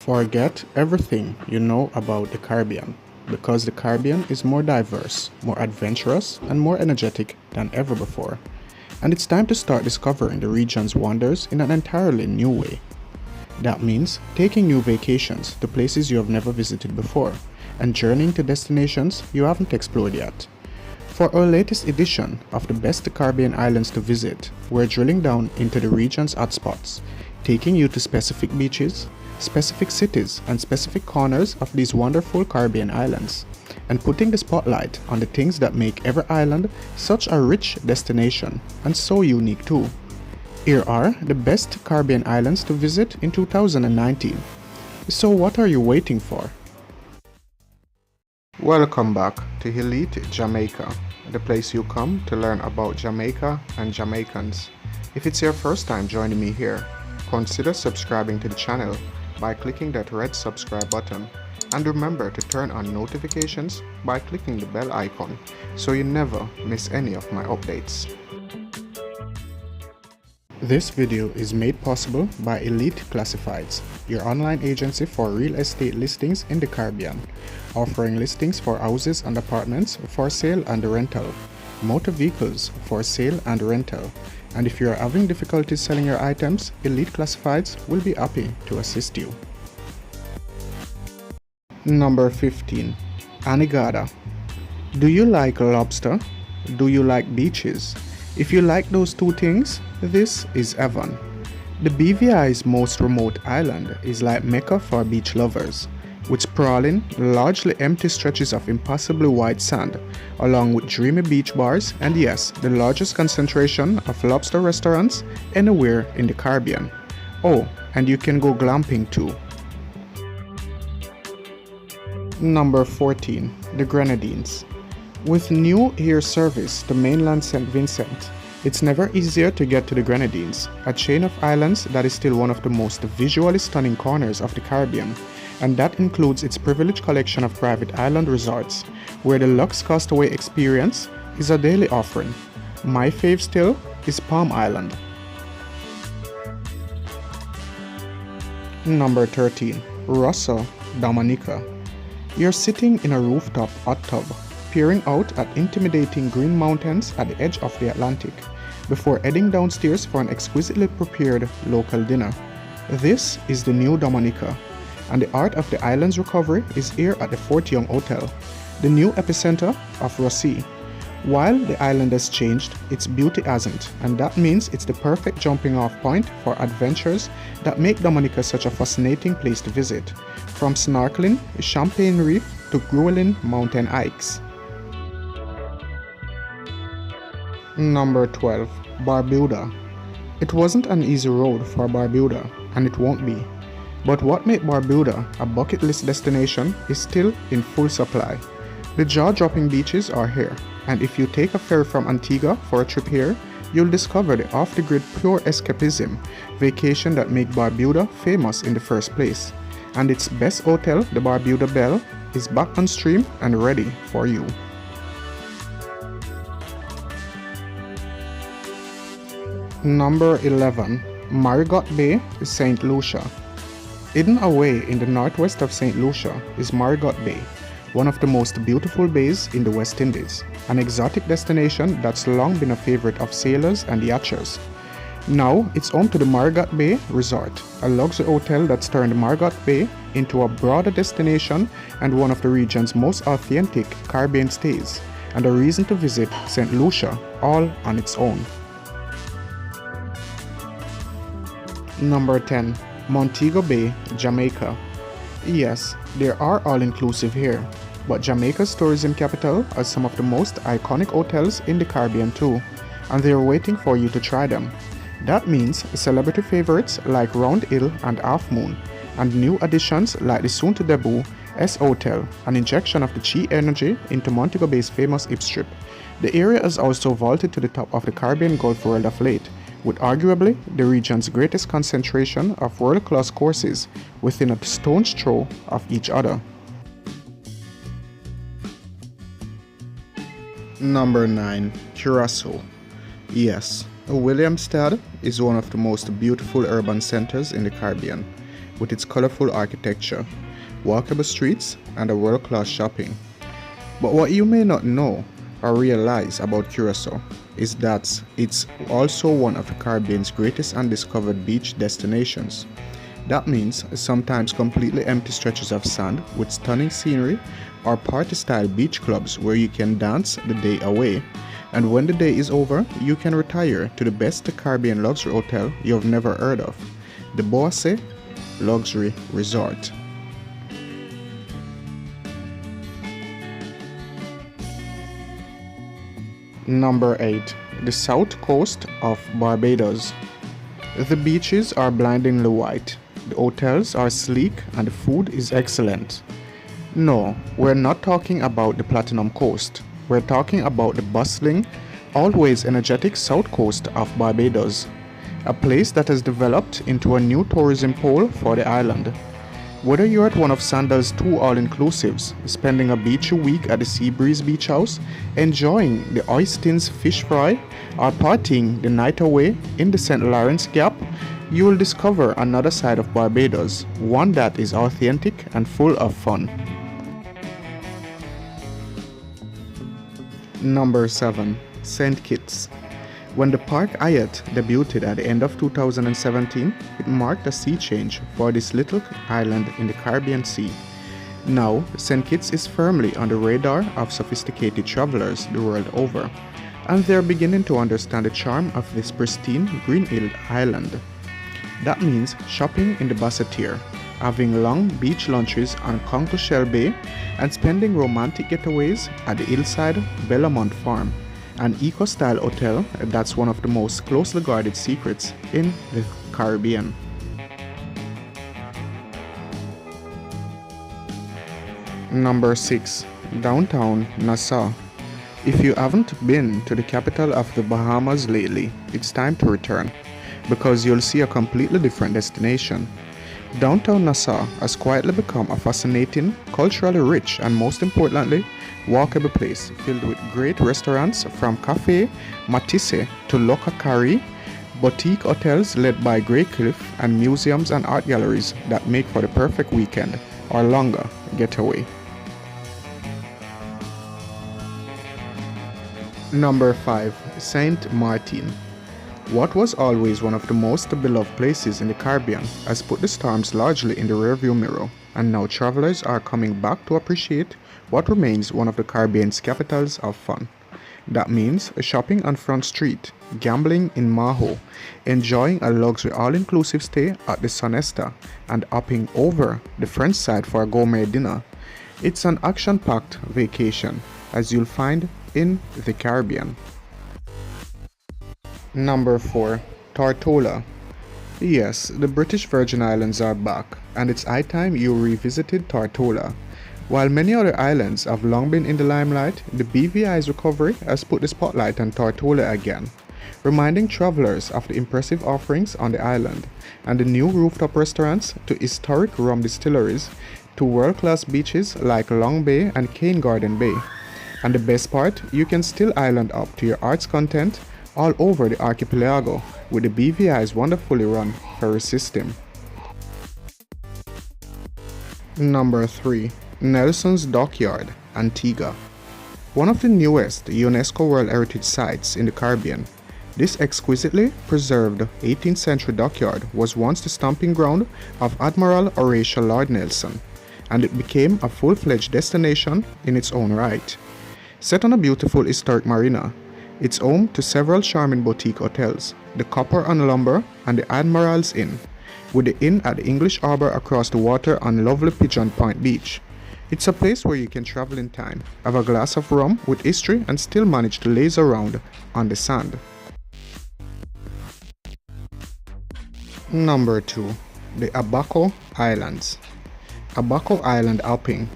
Forget everything you know about the Caribbean, because the Caribbean is more diverse, more adventurous, and more energetic than ever before. And it's time to start discovering the region's wonders in an entirely new way. That means taking new vacations to places you have never visited before, and journeying to destinations you haven't explored yet. For our latest edition of the best Caribbean islands to visit, we're drilling down into the region's hotspots, taking you to specific beaches, specific cities, and specific corners of these wonderful Caribbean islands, and putting the spotlight on the things that make every island such a rich destination and so unique too. Here are the best Caribbean islands to visit in 2019. So what are you waiting for? Welcome back to Elite Jamaica, the place you come to learn about Jamaica and Jamaicans. If it's your first time joining me here, consider subscribing to the channel by clicking that red subscribe button, and remember to turn on notifications by clicking the bell icon so you never miss any of my updates. This video is made possible by Elite Classifieds, your online agency for real estate listings in the Caribbean, offering listings for houses and apartments for sale and rental, motor vehicles for sale and rental, and if you are having difficulty selling your items, Elite Classifieds will be happy to assist you. Number 15. Anegada. Do you like lobster? Do you like beaches? If you like those two things, this is heaven. The BVI's most remote island is like Mecca for beach lovers, with sprawling, largely empty stretches of impossibly white sand, along with dreamy beach bars and yes, the largest concentration of lobster restaurants anywhere in the Caribbean. Oh, and you can go glamping too. Number 14. The Grenadines. With new air service to mainland St. Vincent, it's never easier to get to the Grenadines, a chain of islands that is still one of the most visually stunning corners of the Caribbean, and that includes its privileged collection of private island resorts, where the luxe castaway experience is a daily offering. My fave still is Palm Island. Number 13. Rosso, Dominica. You're sitting in a rooftop hot tub, peering out at intimidating green mountains at the edge of the Atlantic, before heading downstairs for an exquisitely prepared local dinner. This is the new Dominica, and the art of the island's recovery is here at the Fort Young Hotel, the new epicenter of Rossi. While the island has changed, its beauty hasn't, and that means it's the perfect jumping off point for adventures that make Dominica such a fascinating place to visit, from snorkeling, Champagne Reef to grueling mountain hikes. Number 12. Barbuda. It wasn't an easy road for Barbuda, and it won't be. But what made Barbuda a bucket list destination is still in full supply. The jaw-dropping beaches are here, and if you take a ferry from Antigua for a trip here, you'll discover the off-the-grid pure escapism vacation that made Barbuda famous in the first place. And its best hotel, the Barbuda Belle, is back on stream and ready for you. Number 11. Marigot Bay, St. Lucia. Hidden away in the northwest of St. Lucia is Marigot Bay, one of the most beautiful bays in the West Indies, an exotic destination that's long been a favorite of sailors and yachters. Now, it's home to the Marigot Bay Resort, a luxury hotel that's turned Marigot Bay into a broader destination and one of the region's most authentic Caribbean stays, and a reason to visit St. Lucia all on its own. Number 10. Montego Bay, Jamaica. Yes, there are all-inclusive here, but Jamaica's tourism capital has some of the most iconic hotels in the Caribbean too, and they are waiting for you to try them. That means celebrity favorites like Round Hill and Half Moon, and new additions like the soon-to-debut S Hotel, an injection of the Chi energy into Montego Bay's famous hip strip. The area has also vaulted to the top of the Caribbean Golf world of late, with arguably the region's greatest concentration of world-class courses within a stone's throw of each other. Number 9. Curacao. Yes, Williamstad is one of the most beautiful urban centers in the Caribbean, with its colorful architecture, walkable streets, and a world-class shopping. But what you may not know or realize about Curacao is that it's also one of the Caribbean's greatest undiscovered beach destinations. That means sometimes completely empty stretches of sand with stunning scenery or party-style beach clubs where you can dance the day away. And when the day is over, you can retire to the best Caribbean luxury hotel you've never heard of, the Boase Luxury Resort. Number 8. The south coast of Barbados. The beaches are blindingly white, the hotels are sleek, and the food is excellent. No, we're not talking about the Platinum Coast. We're talking about the bustling, always energetic south coast of Barbados, a place that has developed into a new tourism pole for the island. Whether you're at one of Sandal's 2 all-inclusives, spending a beachy week at the Seabreeze Beach House, enjoying the Oystins fish fry, or partying the night away in the St. Lawrence Gap, you will discover another side of Barbados, one that is authentic and full of fun. Number 7. St. Kitts. When the Park Hyatt debuted at the end of 2017, it marked a sea change for this little island in the Caribbean Sea. Now, St. Kitts is firmly on the radar of sophisticated travelers the world over, and they're beginning to understand the charm of this pristine, green-hilled island. That means shopping in the Basseterre, having long beach lunches on Concho Shell Bay, and spending romantic getaways at the hillside Bellamont Farm, an eco-style hotel that's one of the most closely guarded secrets in the Caribbean. Number 6. Downtown Nassau. If you haven't been to the capital of the Bahamas lately, it's time to return, because you'll see a completely different destination. Downtown Nassau has quietly become a fascinating, culturally rich, and most importantly, walkable place filled with great restaurants from Café Matisse to Loca Carré, boutique hotels led by Grey Cliff, and museums and art galleries that make for the perfect weekend or longer getaway. Number 5. Saint Maarten. What was always one of the most beloved places in the Caribbean has put the storms largely in the rearview mirror, and now travelers are coming back to appreciate what remains one of the Caribbean's capitals of fun. That means shopping on Front Street, gambling in Maho, enjoying a luxury all-inclusive stay at the Sonesta, and hopping over the French side for a gourmet dinner. It's an action-packed vacation, as you'll find in the Caribbean. Number 4. Tortola. Yes, the British Virgin Islands are back, and it's high time you revisited Tortola. While many other islands have long been in the limelight, the BVI's recovery has put the spotlight on Tortola again, reminding travelers of the impressive offerings on the island, and the new rooftop restaurants to historic rum distilleries to world-class beaches like Long Bay and Cane Garden Bay. And the best part, you can still island up to your arts content all over the archipelago with the BVI's wonderfully run ferry system. Number 3. Nelson's Dockyard, Antigua. One of the newest UNESCO World Heritage Sites in the Caribbean, this exquisitely preserved 18th century dockyard was once the stomping ground of Admiral Horatio Lord Nelson, and it became a full-fledged destination in its own right. Set on a beautiful historic marina, it's home to several charming boutique hotels, the Copper and Lumber and the Admiral's Inn, with the inn at the English Harbour across the water on lovely Pigeon Point Beach. It's a place where you can travel in time, have a glass of rum with history, and still manage to laze around on the sand. Number 2. The Abaco Islands. Abaco Island hopping.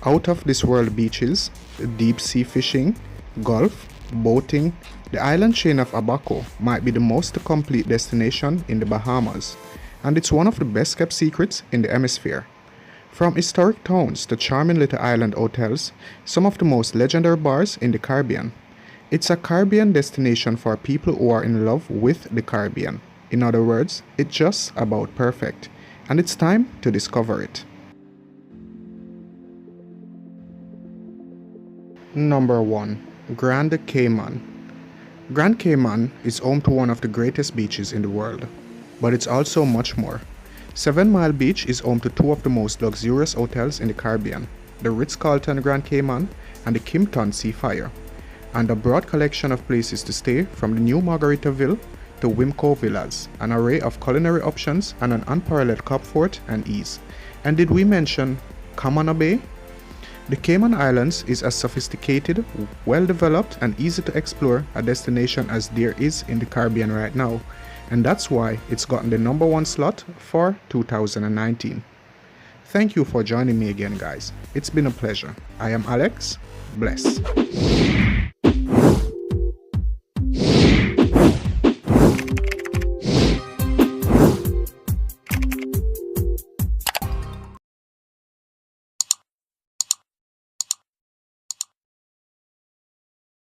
Out of this world beaches, deep sea fishing, golf, boating, the island chain of Abaco might be the most complete destination in the Bahamas, and it's one of the best kept secrets in the hemisphere. From historic towns to charming little island hotels, some of the most legendary bars in the Caribbean. It's a Caribbean destination for people who are in love with the Caribbean. In other words, it's just about perfect. and it's time to discover it. Number 1. Grand Cayman. Grand Cayman is home to one of the greatest beaches in the world, but it's also much more. 7 Mile Beach is home to 2 of the most luxurious hotels in the Caribbean, the Ritz-Carlton Grand Cayman and the Kimpton Seafire, and a broad collection of places to stay from the new Margaritaville to Wimco Villas, an array of culinary options and an unparalleled comfort and ease. And did we mention Camana Bay? The Cayman Islands is as sophisticated, well-developed and easy to explore a destination as there is in the Caribbean right now, and that's why it's gotten the number 1 slot for 2019. Thank you for joining me again, guys. It's been a pleasure. I am Alex. Bless.